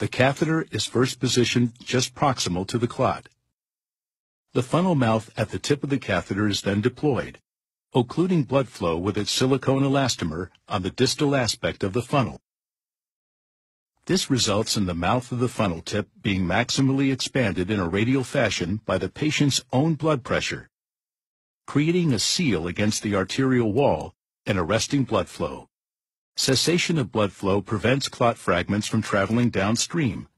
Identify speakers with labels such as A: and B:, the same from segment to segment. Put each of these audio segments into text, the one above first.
A: The catheter is first positioned just proximal to the clot. The funnel mouth at the tip of the catheter is then deployed, occluding blood flow with its silicone elastomer on the distal aspect of the funnel. This results in the mouth of the funnel tip being maximally expanded in a radial fashion by the patient's own blood pressure, creating a seal against the arterial wall and arresting blood flow. Cessation of blood flow prevents clot fragments from traveling downstream,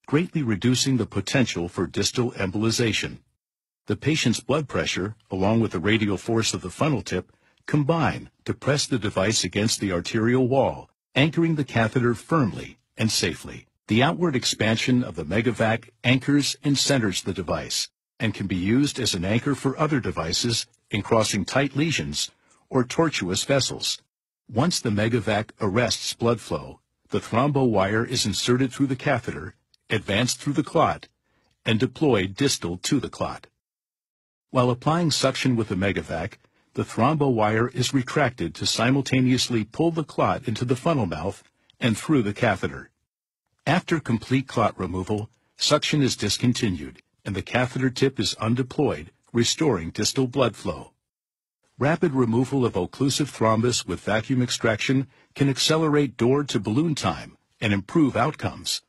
A: greatly reducing the potential for distal embolization. The patient's blood pressure, along with the radial force of the funnel tip, combine to press the device against the arterial wall, anchoring the catheter firmly and safely. The outward expansion of the megavac anchors and centers the device, and can be used as an anchor for other devices in crossing tight lesions or tortuous vessels. Once the megavac arrests blood flow, the thrombo wire is inserted through the catheter, advanced through the clot, and deployed distal to the clot. While applying suction with the megavac, the thrombo wire is retracted to simultaneously pull the clot into the funnel mouth and through the catheter. After complete clot removal, suction is discontinued, and the catheter tip is undeployed, restoring distal blood flow. Rapid removal of occlusive thrombus with vacuum extraction can accelerate door-to-balloon time and improve outcomes.